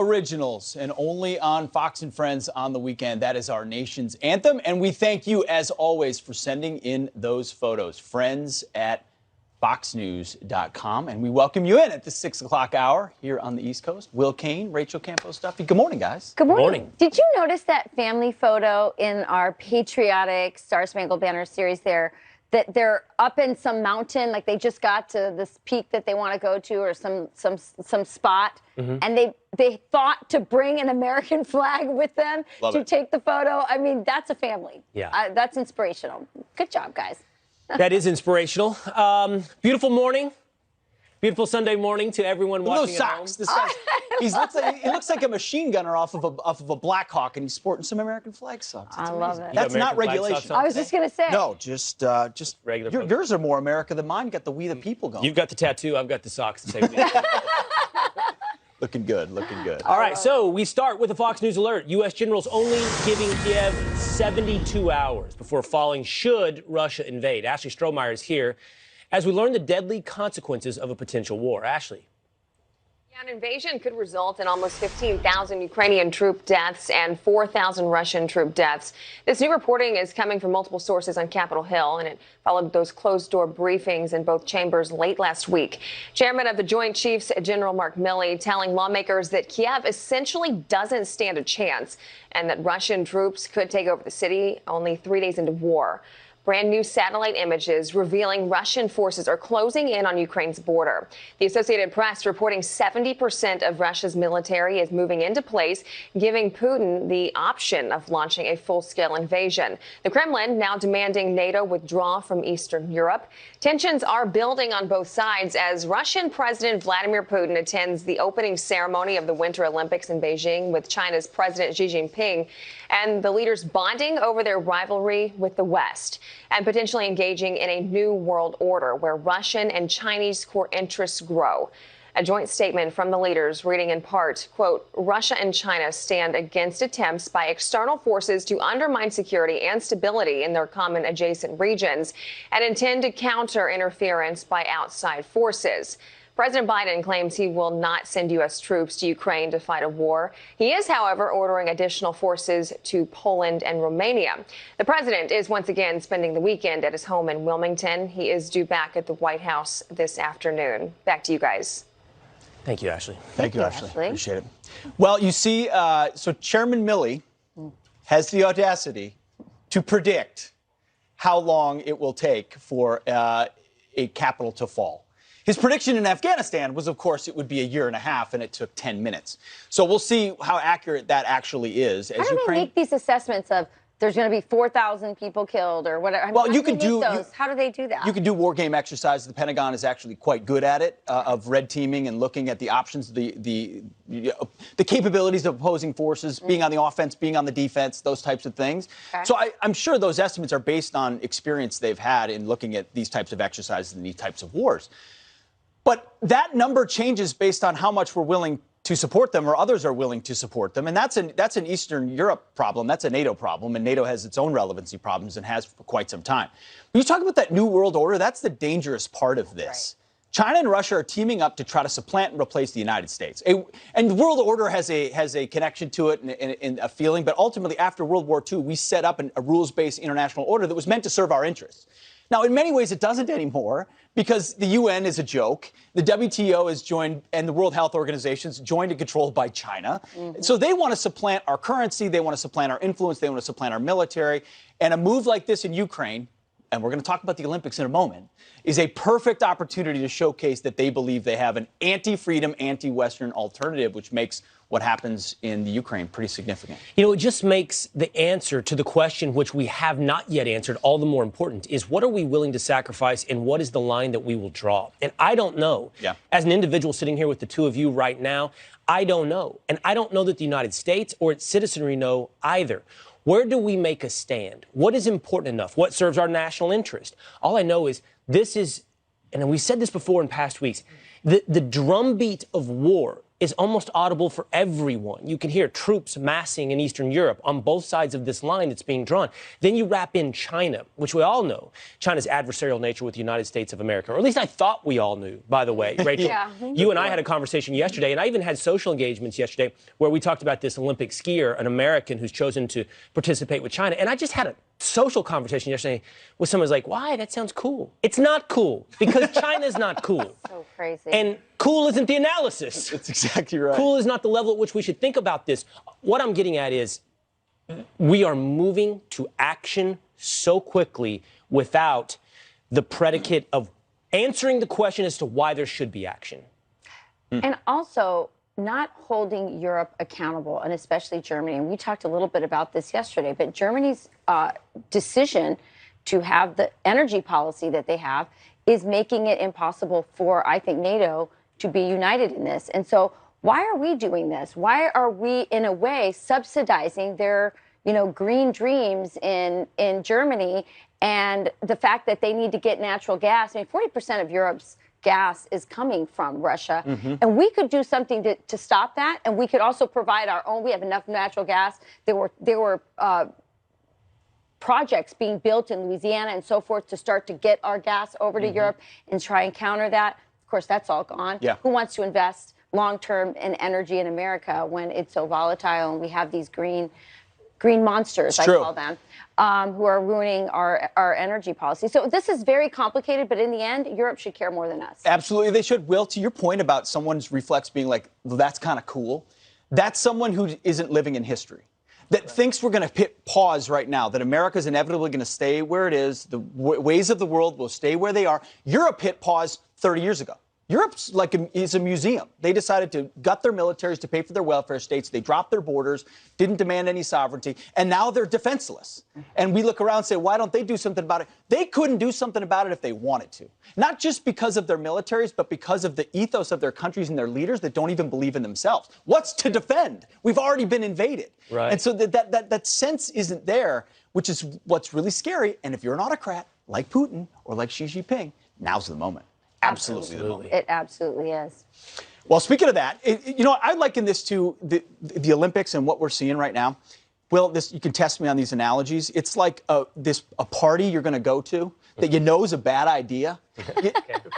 originals and only on Fox and Friends on the weekend. That is our nation's anthem. And we thank you, as always, for sending in those photos. Friends at foxnews.com. And we welcome you in at the 6 o'clock hour here on the East Coast. Will Kane, Rachel Campos Duffy. Good morning, guys. Good morning. Did you notice that family photo in our patriotic Star Spangled Banner series there? That they're up in some mountain, like they just got to this peak that they want to go to, or some spot, and they thought to bring an American flag with them take the photo. I mean, that's a family. Yeah, that's inspirational. Good job, guys. That is inspirational. Beautiful morning. Beautiful Sunday morning to everyone watching at home. Those socks. This guy's, he looks like a machine gunner off of a Black Hawk, and he's sporting some American flag socks. I love it. That's not regulation. I was just going to say. No, just regular. Yours are more America than mine. Got the We the People going. You've got the tattoo. I've got the socks. The same thing. Looking good, looking good. All right, so we start with a Fox News alert. U.S. generals only giving Kiev 72 hours before falling should Russia invade. Ashley Strohmeyer is here as we learn the deadly consequences of a potential war. Ashley. An invasion could result in almost 15,000 Ukrainian troop deaths and 4,000 Russian troop deaths. This new reporting is coming from multiple sources on Capitol Hill, and it followed those closed-door briefings in both chambers late last week. Chairman of the Joint Chiefs, General Mark Milley, telling lawmakers that Kiev essentially doesn't stand a chance and that Russian troops could take over the city only 3 days into war. Brand new satellite images revealing Russian forces are closing in on Ukraine's border. The Associated Press reporting 70% of Russia's military is moving into place, giving Putin the option of launching a full-scale invasion. The Kremlin now demanding NATO withdraw from Eastern Europe. Tensions are building on both sides as Russian President Vladimir Putin attends the opening ceremony of the Winter Olympics in Beijing with China's President Xi Jinping, and the leaders bonding over their rivalry with the West and potentially engaging in a new world order where Russian and Chinese core interests grow. A joint statement from the leaders reading in part, quote, Russia and China stand against attempts by external forces to undermine security and stability in their common adjacent regions and intend to counter interference by outside forces. President Biden claims he will not send U.S. troops to Ukraine to fight a war. He is, however, ordering additional forces to Poland and Romania. The president is once again spending the weekend at his home in Wilmington. He is due back at the White House this afternoon. Back to you guys. Thank you, Ashley. Thank you, Ashley. Appreciate it. Well, you see, so Chairman Milley has the audacity to predict how long it will take for a capital to fall. His prediction in Afghanistan was, of course, it would be a year and a half, and it took 10 minutes. So we'll see how accurate that actually is. How do they make these assessments of there's going to be 4,000 people killed or whatever? I mean, well, you can do those. How do they do that? You can do war game exercises. The Pentagon is actually quite good at it, of red teaming and looking at the options, the capabilities of opposing forces, being on the offense, being on the defense, those types of things. Okay. So I'm sure those estimates are based on experience they've had in looking at these types of exercises and these types of wars. But that number changes based on how much we're willing to support them or others are willing to support them. And that's an Eastern Europe problem. That's a NATO problem. And NATO has its own relevancy problems and has for quite some time. When you talk about that new world order, that's the dangerous part of this. Right. China and Russia are teaming up to try to supplant and replace the United States. And the world order has a connection to it and a feeling. But ultimately, after World War II, we set up a rules-based international order that was meant to serve our interests. Now, in many ways, it doesn't anymore because the UN is a joke. The WTO is joined, and the World Health Organization is joined and controlled by China. So they want to supplant our currency. They want to supplant our influence. They want to supplant our military. And a move like this in Ukraine, and we're going to talk about the Olympics in a moment, is a perfect opportunity to showcase that they believe they have an anti-freedom, anti-Western alternative, which makes what happens in the Ukraine pretty significant. You know, it just makes the answer to the question which we have not yet answered all the more important is what are we willing to sacrifice and what is the line that we will draw? And I don't know. Yeah. As an individual sitting here with the two of you right now, I don't know. And I don't know that the United States or its citizenry know either. Where do we make a stand? What is important enough? What serves our national interest? All I know is this is, and we said this before in past weeks, the drumbeat of war is almost audible for everyone. You can hear troops massing in Eastern Europe on both sides of this line that's being drawn. Then you wrap in China, which we all know, China's adversarial nature with the United States of America, or at least I thought we all knew, by the way. Rachel, you and I had a conversation yesterday, and I even had social engagements yesterday where we talked about this Olympic skier, an American who's chosen to participate with China. And I just had a social conversation yesterday with someone who's like, why? That sounds cool. It's not cool because China's not cool. So crazy. And cool isn't the analysis. That's exactly right. Cool is not the level at which we should think about this. What I'm getting at is we are moving to action so quickly without the predicate of answering the question as to why there should be action. And also not holding Europe accountable, and especially Germany. And we talked a little bit about this yesterday, but Germany's decision to have the energy policy that they have is making it impossible for, I think, NATO to be united in this. And so why are we doing this? Why are we, in a way, subsidizing their, green dreams in Germany, and the fact that they need to get natural gas? I mean, 40% of Europe's gas is coming from Russia. And we could do something to stop that. And we could also provide our own. We have enough natural gas. There were projects being built in Louisiana and so forth to start to get our gas over to Europe and try and counter that. Of course, that's all gone. Yeah. Who wants to invest long-term in energy in America when it's so volatile and we have these green monsters, I call them, who are ruining our energy policy. So this is very complicated, but in the end, Europe should care more than us. Absolutely, they should. Will, to your point about someone's reflex being like, well, that's kind of cool, that's someone who isn't living in history, that thinks we're going to hit pause right now, that America's inevitably going to stay where it is, the ways of the world will stay where they are. Europe hit pause 30 years ago. Europe's is a museum. They decided to gut their militaries to pay for their welfare states. They dropped their borders, didn't demand any sovereignty, and now they're defenseless. And we look around and say, why don't they do something about it? They couldn't do something about it if they wanted to. Not just because of their militaries, but because of the ethos of their countries and their leaders that don't even believe in themselves. What's to defend? We've already been invaded. Right. And so that sense isn't there, which is what's really scary. And if you're an autocrat like Putin or like Xi Jinping, now's the moment. Absolutely. The moment. It absolutely is. Well, speaking of that, I liken this to the Olympics and what we're seeing right now. Well, you can test me on these analogies. It's like a party you're going to go to that you know is a bad idea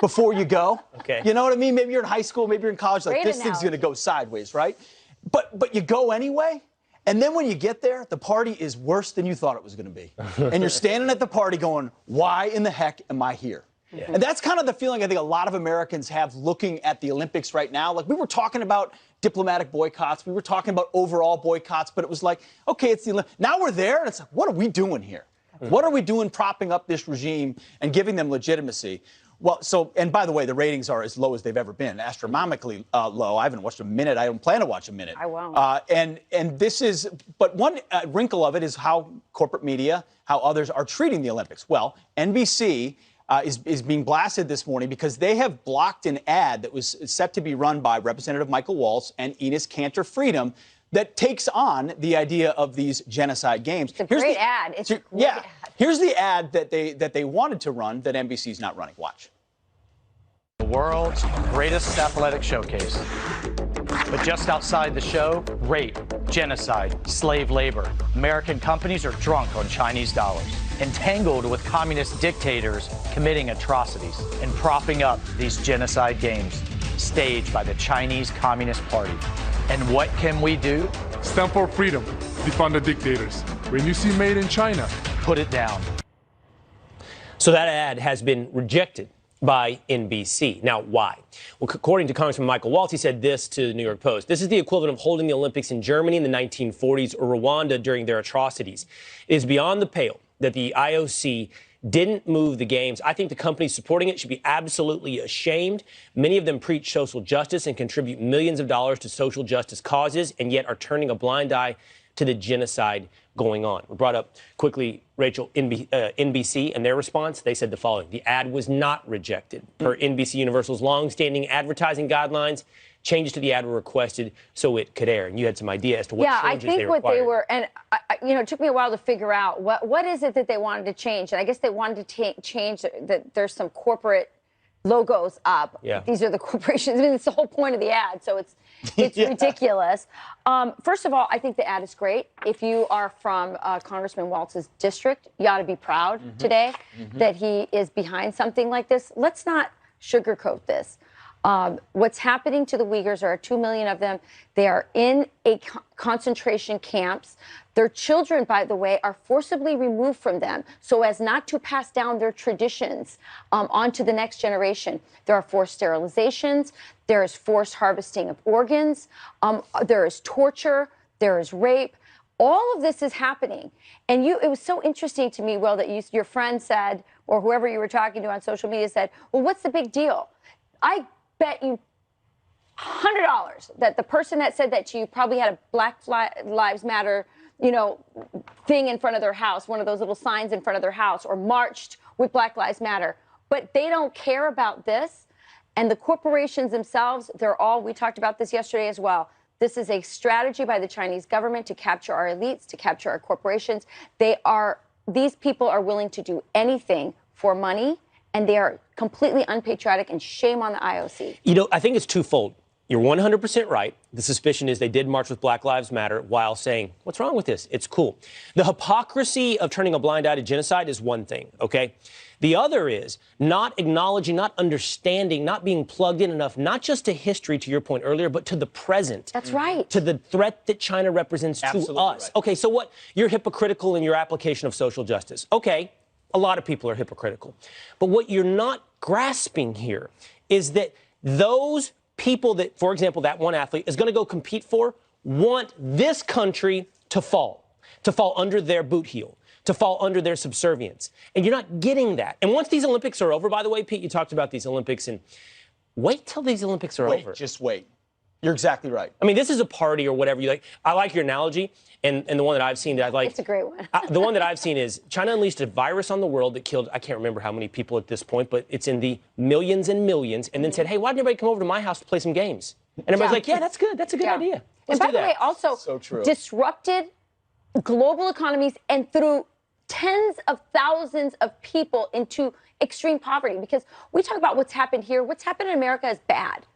before you go. Okay. You know what I mean? Maybe you're in high school, maybe you're in college. Like, Great this thing's going to go sideways, right? But you go anyway. And then when you get there, the party is worse than you thought it was going to be. And you're standing at the party going, why in the heck am I here? Yeah. And that's kind of the feeling I think a lot of Americans have looking at the Olympics right now. Like, we were talking about diplomatic boycotts. We were talking about overall boycotts. But it was like, OK, it's the Olympics. Now we're there. And it's like, what are we doing here? What are we doing propping up this regime and giving them legitimacy? Well, and by the way, the ratings are as low as they've ever been, astronomically low. I haven't watched a minute. I don't plan to watch a minute. I won't. And this is, but one wrinkle of it is how corporate media, how others are treating the Olympics. Well, NBC is being blasted this morning because they have blocked an ad that was set to be run by Representative Michael Waltz and Enos Cantor Freedom that takes on the idea of these genocide games. It's a great ad. It's a great ad. Here's the ad that they wanted to run that NBC's not running. Watch. The world's greatest athletic showcase. But just outside the show, rape, genocide, slave labor. American companies are drunk on Chinese dollars, entangled with communist dictators committing atrocities and propping up these genocide games staged by the Chinese Communist Party. And what can we do? Stand for freedom. Defund the dictators. When you see made in China, put it down. So that ad has been rejected by NBC. Now, why? Well, according to Congressman Michael Waltz, he said this to the New York Post. This is the equivalent of holding the Olympics in Germany in the 1940s or Rwanda during their atrocities. It is beyond the pale that the IOC didn't move the games. I think the companies supporting it should be absolutely ashamed. Many of them preach social justice and contribute millions of dollars to social justice causes, and yet are turning a blind eye to the genocide going on. We brought up quickly, Rachel, NBC, and their response. They said the following: the ad was not rejected. Per NBC Universal's long-standing advertising guidelines, changes to the ad were requested so it could air. And you had some idea as to what changes they required. Yeah, I think what they were, and it took me a while to figure out what is it that they wanted to change. And I guess they wanted to change that there's some corporate logos up. Yeah. These are the corporations. I mean, it's the whole point of the ad. So It's ridiculous. First of all, I think the ad is great. If you are from Congressman Walz's district, you ought to be proud today that he is behind something like this. Let's not sugarcoat this. What's happening to the Uyghurs, there are 2 million of them. They are in concentration camps. Their children, by the way, are forcibly removed from them so as not to pass down their traditions onto the next generation. There are forced sterilizations. There is forced harvesting of organs. There is torture. There is rape. All of this is happening. And it was so interesting to me, Will, that your friend said, or whoever you were talking to on social media said, well, what's the big deal? I bet you $100 that the person that said that to you probably had a Black Lives Matter, thing in front of their house, one of those little signs in front of their house, or marched with Black Lives Matter. But they don't care about this. And the corporations themselves, we talked about this yesterday as well. This is a strategy by the Chinese government to capture our elites, to capture our corporations. These people are willing to do anything for money, and they are completely unpatriotic, and shame on the IOC. I think it's twofold. You're 100% right. The suspicion is they did march with Black Lives Matter while saying, what's wrong with this? It's cool. The hypocrisy of turning a blind eye to genocide is one thing, okay? The other is not acknowledging, not understanding, not being plugged in enough, not just to history, to your point earlier, but to the present. That's right. To the threat that China represents to us. Right. Okay, so what? You're hypocritical in your application of social justice. Okay, a lot of people are hypocritical. But what you're not grasping here is that those people that, for example, that one athlete is going to go compete for want this country to fall under their boot heel, to fall under their subservience. And you're not getting that. And once these Olympics are over, by the way, Pete, you talked about these Olympics, and wait till these Olympics are over. Just wait. You're exactly right. I mean, this is a party or whatever you like. I like your analogy, and the one that I've seen that I like. It's a great one. The one that I've seen is China unleashed a virus on the world that killed, I can't remember how many people at this point, but it's in the millions and millions, and then said, hey, why didn't everybody come over to my house to play some games? And everybody's like, yeah, that's good. That's a good idea. And by the way, also disrupted global economies and threw tens of thousands of people into extreme poverty. Because we talk about what's happened here. What's happened in America is bad.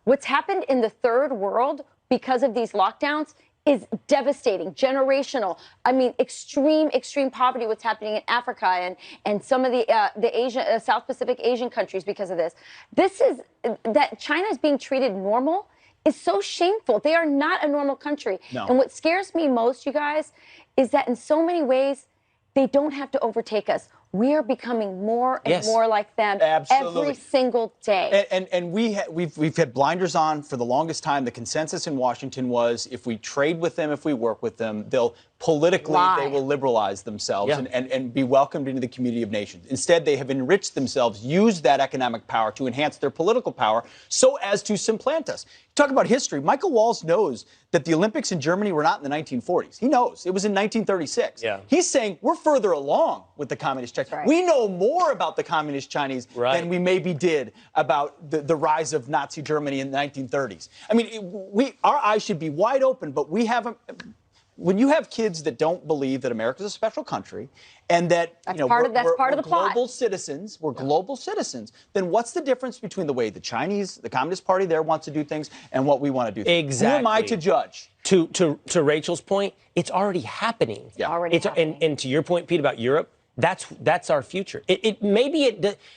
What's happened in the third world because of these lockdowns is devastating, generational. I mean, extreme poverty, what's happening in Africa and some of the South Pacific Asian countries because of this. That China is being treated normal is so shameful. They are not a normal country. No. And what scares me most, you guys, is that in so many ways, they don't have to overtake us. We are becoming more and more like them every single day. And we've had blinders on for the longest time. The consensus in Washington was if we trade with them, if we work with them, they'll politically they will liberalize themselves and be welcomed into the community of nations. Instead, they have enriched themselves, used that economic power to enhance their political power so as to supplant us. Talk about history. Michael Walz knows that the Olympics in Germany were not in the 1940s. He knows. It was in 1936. Yeah. He's saying we're further along with the communist Chinese. Right. We know more about the communist Chinese than we maybe did about the rise of Nazi Germany in the 1930s. I mean, our eyes should be wide open, but we haven't. When you have kids that don't believe that America's a special country and that we're global citizens, global citizens, then what's the difference between the way the Communist Party there wants to do things and what we want to do? Exactly. Who am I to judge? To Rachel's point, it's already happening. Yeah. Already happening. And to your point, Pete, about Europe, that's our future. Maybe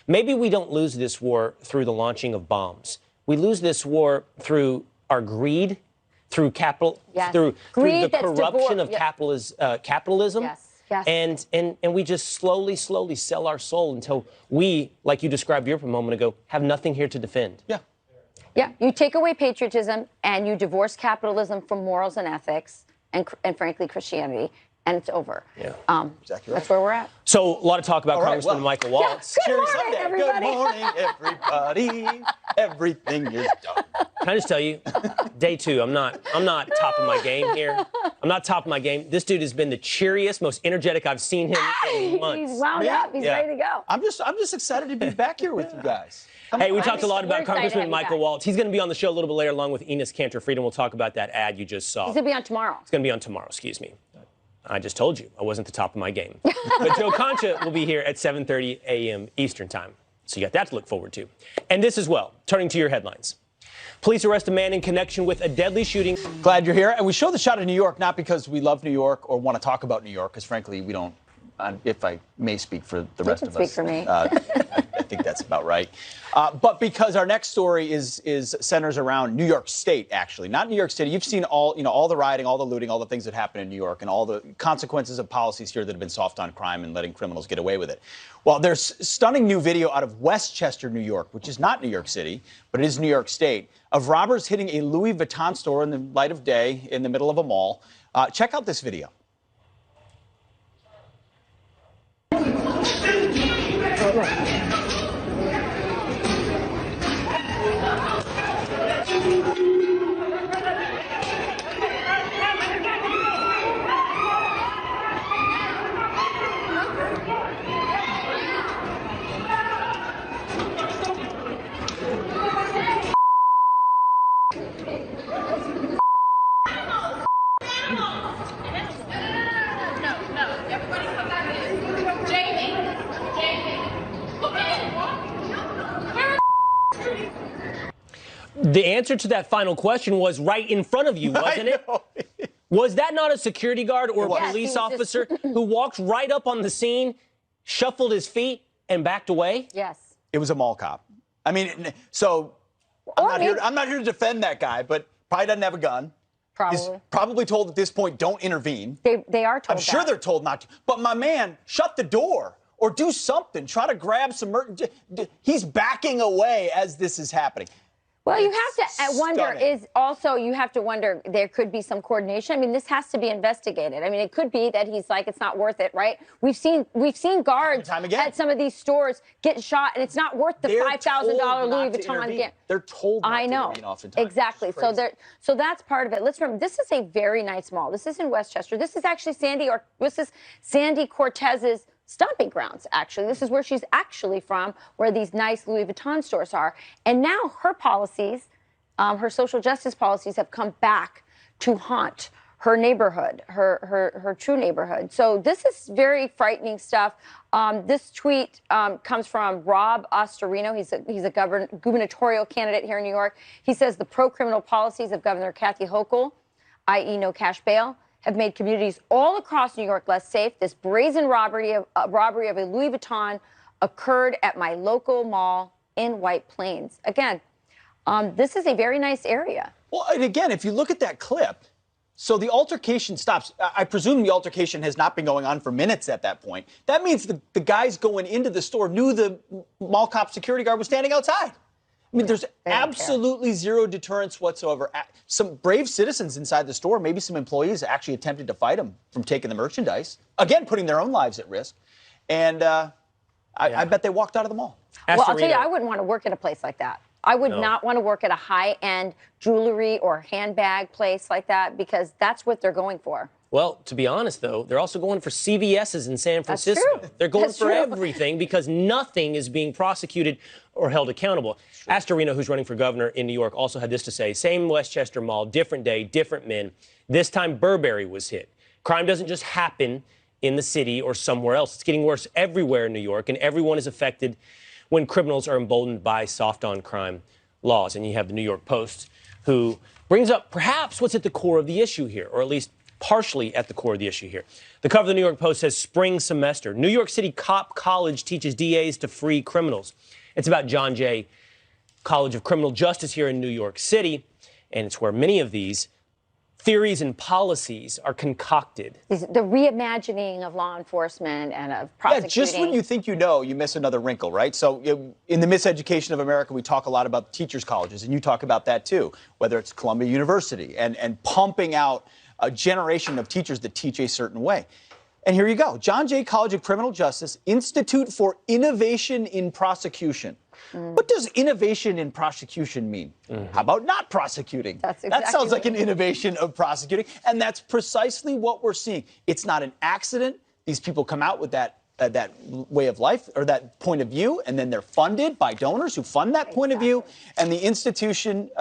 we don't lose this war through the launching of bombs. We lose this war through our greed, through capital, through the corruption of capitalism. Yes. And we just slowly sell our soul until we, like you described Europe a moment ago, have nothing here to defend. Yeah. Yeah. You take away patriotism and you divorce capitalism from morals and ethics and frankly Christianity, and it's over. Yeah. Exactly right. That's where we're at. So a lot of talk about Congressman Michael Walz. Good morning, everybody. Good morning, everybody. Everything is done. Can I just tell you, day two, I'm not top of my game here. I'm not top of my game. This dude has been the cheeriest, most energetic I've seen him in months. He's wound up. He's ready to go. I'm just excited to be back here with you guys. Hey, we talked a lot about Congressman Michael Walz. He's going to be on the show a little bit later along with Enos Cantor-Freedom. We'll talk about that ad you just saw. He's going to be on tomorrow. It's going to be on tomorrow, excuse me. I just told you I wasn't the top of my game. But Joe Concha will be here at 7:30 a.m. Eastern Time. So you got that to look forward to. And this as well, turning to your headlines. Police arrest a man in connection with a deadly shooting. Glad you're here. And we show the shot of New York, not because we love New York or want to talk about New York, because frankly, we don't, if I may speak for the rest of us. Speak for me. I think that's about right. But because our next story is centers around New York State, actually, not New York City. You've seen all the rioting, all the looting, all the things that happen in New York, and all the consequences of policies here that have been soft on crime and letting criminals get away with it. Well, there's stunning new video out of Westchester, New York, which is not New York City, but it is New York State, of robbers hitting a Louis Vuitton store in the light of day in the middle of a mall. Check out this video. The answer to that final question was right in front of you, wasn't it? Was that not a security guard or a police officer who walked right up on the scene, shuffled his feet, and backed away? Yes. It was a mall cop. I mean, so I'm not here to defend that guy, but probably doesn't have a gun. Probably. Is probably told at this point, don't intervene. They are told I'm sure they're told not to. But my man, shut the door or do something. Try to grab some. He's backing away as this is happening. Well, you have to wonder you have to wonder, there could be some coordination. I mean, this has to be investigated. I mean, it could be that he's like, it's not worth it, right? We've seen guards at some of these stores get shot, and it's not worth the $5,000 Louis Vuitton gift. They're told not to intervene oftentimes. Exactly. So that's part of it. Let's remember, this is a very nice mall. This is in Westchester. This is actually Sandy Cortez's stomping grounds, actually. This is where she's actually from, where these nice Louis Vuitton stores are. And now her policies, her social justice policies, have come back to haunt her neighborhood, her true neighborhood. So this is very frightening stuff. This tweet comes from Rob Ostorino. He's a gubernatorial candidate here in New York. He says the pro-criminal policies of Governor Kathy Hochul, i.e. no cash bail, have made communities all across New York less safe. This brazen robbery of a Louis Vuitton occurred at my local mall in White Plains. Again, this is a very nice area. Well, and again, if you look at that clip, so the altercation stops. I presume the altercation has not been going on for minutes at that point. That means the guys going into the store knew the mall cop security guard was standing outside. I mean, there's absolutely zero deterrence whatsoever. Some brave citizens inside the store, maybe some employees, actually attempted to fight him from taking the merchandise. Again, putting their own lives at risk. And I bet they walked out of the mall. Well, I'll tell you, I wouldn't want to work at a place like that. I would not want to work at a high-end jewelry or handbag place like that, because that's what they're going for. Well, to be honest, though, they're also going for CVS's in San Francisco. That's true. They're going for everything because nothing is being prosecuted or held accountable. Astorino, who's running for governor in New York, also had this to say. Same Westchester Mall, different day, different men. This time, Burberry was hit. Crime doesn't just happen in the city or somewhere else. It's getting worse everywhere in New York, and everyone is affected when criminals are emboldened by soft-on-crime laws. And you have the New York Post, who brings up perhaps what's at the core of the issue here, or at least partially at the core of the issue here. The cover of the New York Post says spring semester. New York City Cop College teaches DAs to free criminals. It's about John Jay College of Criminal Justice here in New York City, and it's where many of these theories and policies are concocted. The reimagining of law enforcement and of prosecuting. Yeah, just when you think you know, you miss another wrinkle, right? So in the miseducation of America, we talk a lot about teachers' colleges, and you talk about that too, whether it's Columbia University and pumping out a generation of teachers that teach a certain way. And here you go. John Jay College of Criminal Justice, Institute for Innovation in Prosecution. What does innovation in prosecution mean? How about not prosecuting? That sounds like an innovation of prosecuting. And that's precisely what we're seeing. It's not an accident. These people come out with that way of life or that point of view, and then they're funded by donors who fund that point of view. And the institution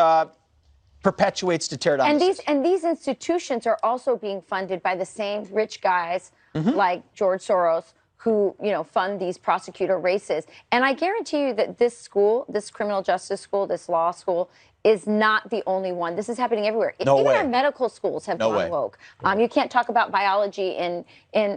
perpetuates to tear down. And these institutions are also being funded by the same rich guys like George Soros, who fund these prosecutor races. And I guarantee you that this school, this criminal justice school, this law school, is not the only one. This is happening everywhere. No Even way. our medical schools have No gone way. woke. You can't talk about biology in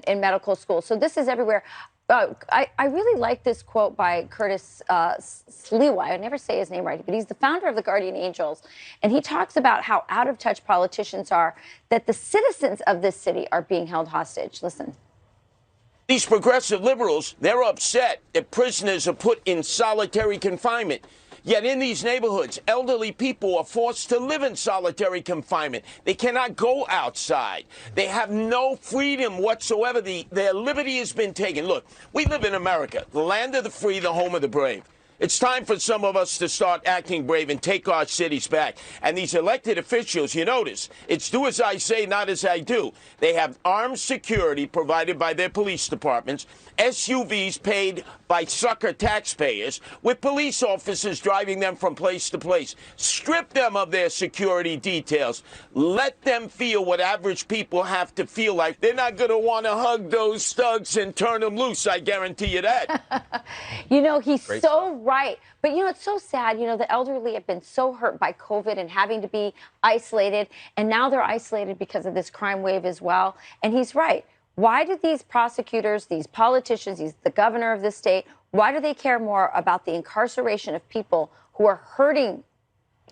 medical schools. So this is everywhere. I really like this quote by Curtis Sliwa. I never say his name right, but he's the founder of the Guardian Angels. And he talks about how out of touch politicians are, that the citizens of this city are being held hostage. Listen. These progressive liberals, they're upset that prisoners are put in solitary confinement. Yet in these neighborhoods, elderly people are forced to live in solitary confinement. They cannot go outside. They have no freedom whatsoever. Their liberty has been taken. Look, we live in America, the land of the free, the home of the brave. It's time for some of us to start acting brave and take our cities back. And these elected officials, you notice, it's do as I say, not as I do. They have armed security provided by their police departments, SUVs paid by sucker taxpayers, with police officers driving them from place to place. Strip them of their security details. Let them feel what average people have to feel like. They're not going to want to hug those thugs and turn them loose, I guarantee you that. You know, he's so right. But, you know, it's so sad. You know, the elderly have been so hurt by COVID and having to be isolated. And now they're isolated because of this crime wave as well. And he's right. Why do these prosecutors, these politicians, the governor of this state, why do they care more about the incarceration of people who are hurting,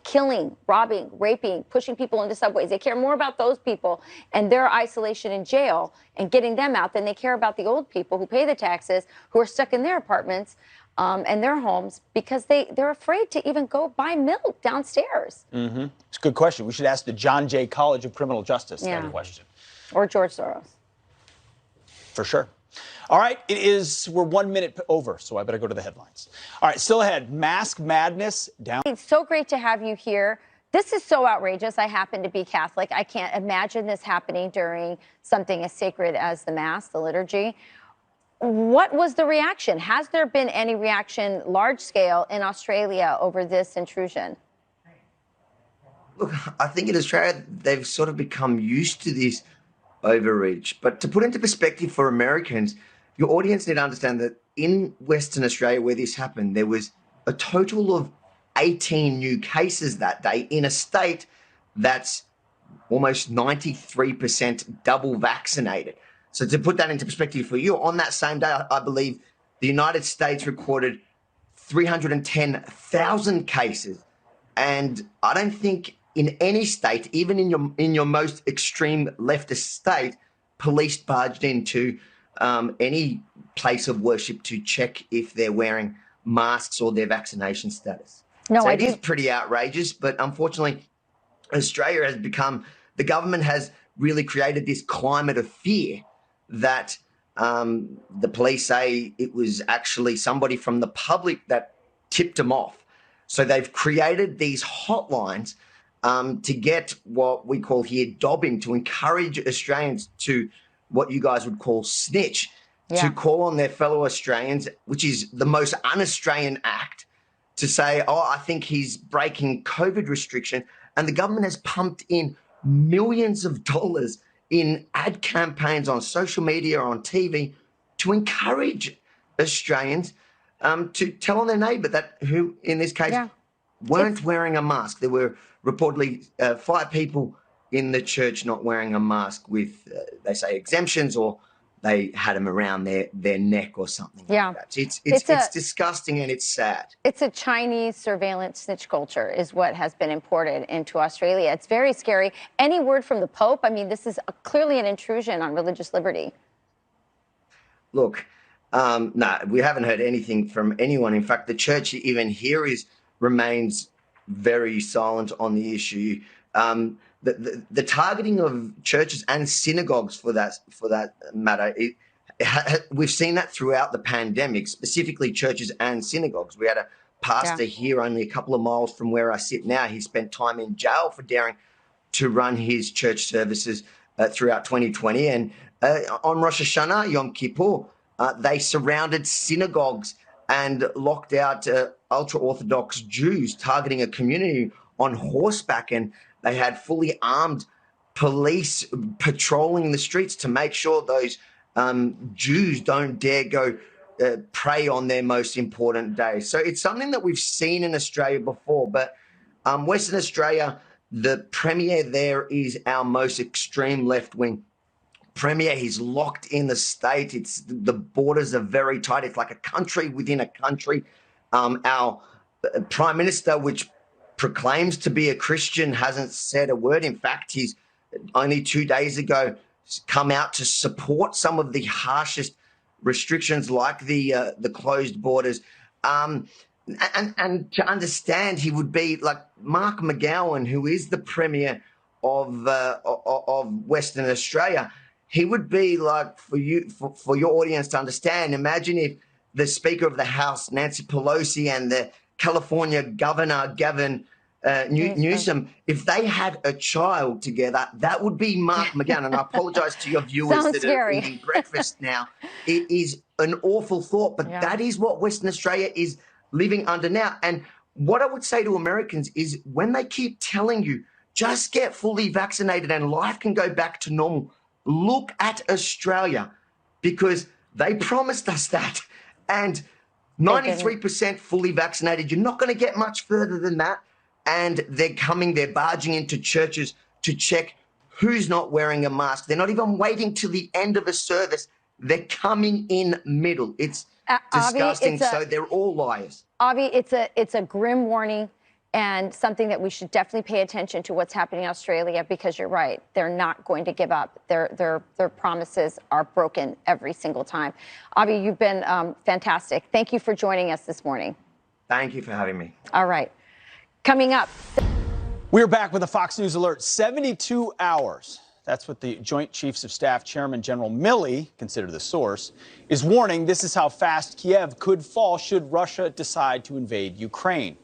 killing, robbing, raping, pushing people into subways? They care more about those people and their isolation in jail and getting them out than they care about the old people who pay the taxes, who are stuck in their apartments and their homes because they're afraid to even go buy milk downstairs. Mm-hmm. It's a good question. We should ask the John Jay College of Criminal Justice that question. Or George Soros. For sure. All right, we're 1 minute over, so I better go to the headlines. All right, still ahead, mask madness down. It's so great to have you here. This is so outrageous. I happen to be Catholic. I can't imagine this happening during something as sacred as the Mass, the liturgy. What was the reaction? Has there been any reaction, large scale, in Australia over this intrusion? Look, I think in Australia, they've sort of become used to this overreach. But to put into perspective for Americans, your audience need to understand that in Western Australia, where this happened, there was a total of 18 new cases that day in a state that's almost 93% double vaccinated. So to put that into perspective for you, on that same day, I believe the United States recorded 310,000 cases. And I don't think in any state, even in your most extreme leftist state, police barged into any place of worship to check if they're wearing masks or their vaccination status. No, so it is pretty outrageous, but unfortunately, Australia has become, the government has really created this climate of fear that the police say it was actually somebody from the public that tipped them off. So they've created these hotlines to get what we call here dobbing, to encourage Australians to what you guys would call snitch, to call on their fellow Australians, which is the most un-Australian act, to say, oh, I think he's breaking COVID restriction. And the government has pumped in millions of dollars in ad campaigns on social media or on TV to encourage Australians to tell on their neighbour that who, in this case, weren't wearing a mask. There were reportedly 5 people in the church not wearing a mask with, they say, exemptions, or they had them around their neck or something like that. It's disgusting and it's sad. It's a Chinese surveillance snitch culture is what has been imported into Australia. It's very scary. Any word from the Pope? I mean, this is clearly an intrusion on religious liberty. Look, no, we haven't heard anything from anyone. In fact, the church even here remains very silent on the issue. The targeting of churches and synagogues, for that matter, we've seen that throughout the pandemic, specifically churches and synagogues. We had a pastor here only a couple of miles from where I sit now. He spent time in jail for daring to run his church services throughout 2020. And on Rosh Hashanah, Yom Kippur, they surrounded synagogues and locked out ultra-Orthodox Jews, targeting a community on horseback. And they had fully armed police patrolling the streets to make sure those Jews don't dare go pray on their most important day. So it's something that we've seen in Australia before, but Western Australia, the Premier there is our most extreme left-wing Premier. He's locked in the state. The borders are very tight. It's like a country within a country. Our Prime Minister, which proclaims to be a Christian, hasn't said a word. In fact, he's only 2 days ago come out to support some of the harshest restrictions, like the closed borders. And to understand, he would be like Mark McGowan, who is the Premier of Western Australia. He would be like, for your audience to understand, imagine if the Speaker of the House, Nancy Pelosi, and the California Governor, Gavin Newsom, if they had a child together, that would be Mark McGowan. And I apologize to your viewers that are eating breakfast now. It is an awful thought, but that is what Western Australia is living under now. And what I would say to Americans is, when they keep telling you, just get fully vaccinated and life can go back to normal, look at Australia, because they promised us that. And 93% fully vaccinated, you're not going to get much further than that. And they're barging into churches to check who's not wearing a mask. They're not even waiting till the end of a service. They're coming in middle. It's disgusting. So they're all liars. Avi, it's a grim warning, and something that we should definitely pay attention to what's happening in Australia, because you're right. They're not going to give up. Their promises are broken every single time. Avi, you've been fantastic. Thank you for joining us this morning. Thank you for having me. All right. Coming up. We're back with a Fox News alert. 72 hours. That's what the Joint Chiefs of Staff Chairman General Milley, considered the source, is warning. This is how fast Kiev could fall should Russia decide to invade Ukraine.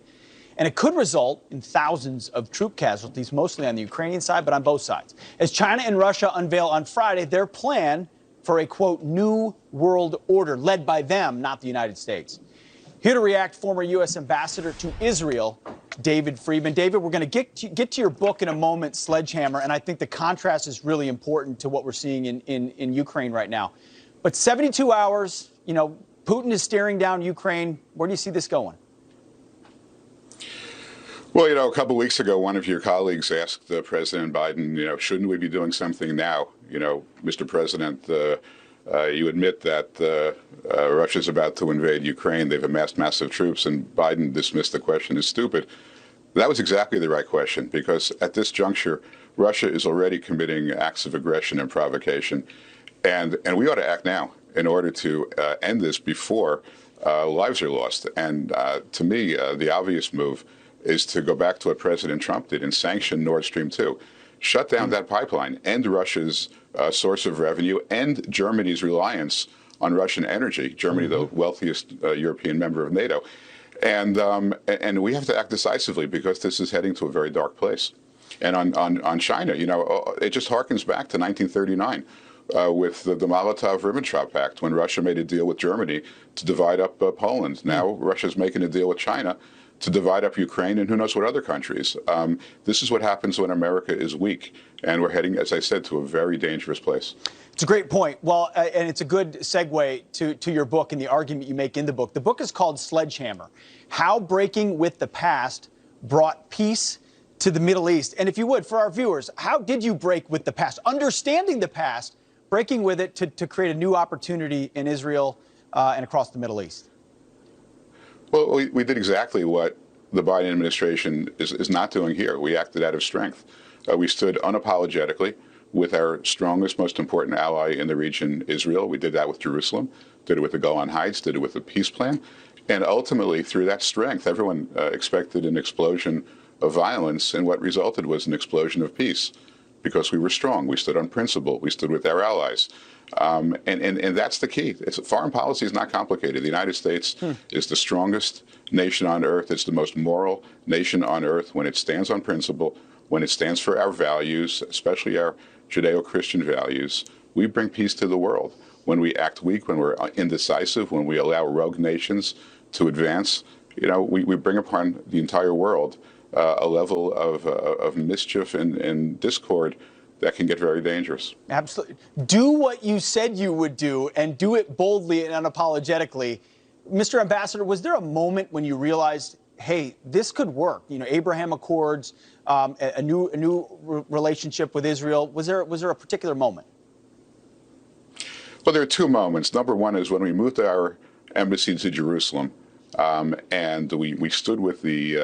And it could result in thousands of troop casualties, mostly on the Ukrainian side, but on both sides, as China and Russia unveil on Friday their plan for a, quote, new world order led by them, not the United States. Here to react, former U.S. Ambassador to Israel, David Friedman. David, we're going to get to your book in a moment, Sledgehammer, and I think the contrast is really important to what we're seeing in Ukraine right now. But 72 hours, Putin is staring down Ukraine. Where do you see this going? Well, a couple of weeks ago, one of your colleagues asked President Biden, shouldn't we be doing something now? Mr. President, you admit that Russia's about to invade Ukraine. They've amassed massive troops, and Biden dismissed the question as stupid. That was exactly the right question, because at this juncture, Russia is already committing acts of aggression and provocation, and we ought to act now in order to end this before lives are lost. And to me, the obvious move is to go back to what President Trump did and sanction Nord Stream 2. Shut down that pipeline, end Russia's source of revenue, end Germany's reliance on Russian energy, Germany, the wealthiest European member of NATO. And we have to act decisively, because this is heading to a very dark place. And on China, it just harkens back to 1939 with the Molotov-Ribbentrop Pact, when Russia made a deal with Germany to divide up Poland. Now Russia's making a deal with China to divide up Ukraine and who knows what other countries. This is what happens when America is weak. And we're heading, as I said, to a very dangerous place. It's a great point. Well, and it's a good segue to your book and the argument you make in the book. The book is called Sledgehammer: How Breaking with the Past Brought Peace to the Middle East. And if you would, for our viewers, how did you break with the past? Understanding the past, breaking with it to create a new opportunity in Israel and across the Middle East. Well, we did exactly what the Biden administration is not doing here. We acted out of strength. We stood unapologetically with our strongest, most important ally in the region, Israel. We did that with Jerusalem, did it with the Golan Heights, did it with the peace plan. And ultimately, through that strength, everyone expected an explosion of violence, and what resulted was an explosion of peace, because we were strong. We stood on principle. We stood with our allies. And that's the key. Foreign policy is not complicated. The United States is the strongest nation on earth. It's the most moral nation on earth when it stands on principle, when it stands for our values, especially our Judeo-Christian values. We bring peace to the world. When we act weak, when we're indecisive, when we allow rogue nations to advance, we bring upon the entire world a level of mischief and discord that can get very dangerous. Absolutely. Do what you said you would do, and do it boldly and unapologetically. Mr. Ambassador, was there a moment when you realized hey, this could work. You know, Abraham Accords, a new relationship with Israel. Was there a particular moment? Well, there are two moments. Number one is when we moved our embassy to Jerusalem, and we stood with the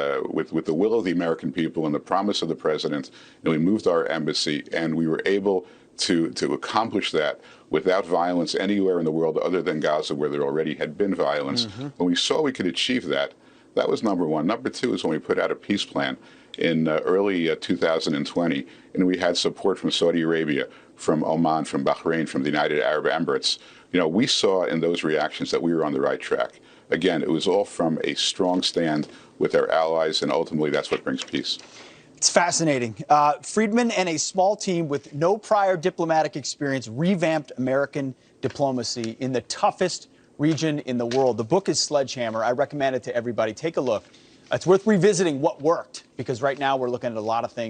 will of the American people and the promise of the president, and we moved our embassy, and we were able to accomplish that without violence anywhere in the world other than Gaza, where there already had been violence. When we saw we could achieve that, that was number one. Number two is when we put out a peace plan in early 2020, and we had support from Saudi Arabia, from Oman, from Bahrain, from the United Arab Emirates. You know, we saw in those reactions that we were on the right track. Again, it was all from a strong stand with our allies, and ultimately that's what brings peace. It's fascinating. Friedman and a small team with no prior diplomatic experience revamped American diplomacy in the toughest region in the world. The book is Sledgehammer. I recommend it to everybody. Take a look. It's worth revisiting what worked, because right now we're looking at a lot of things.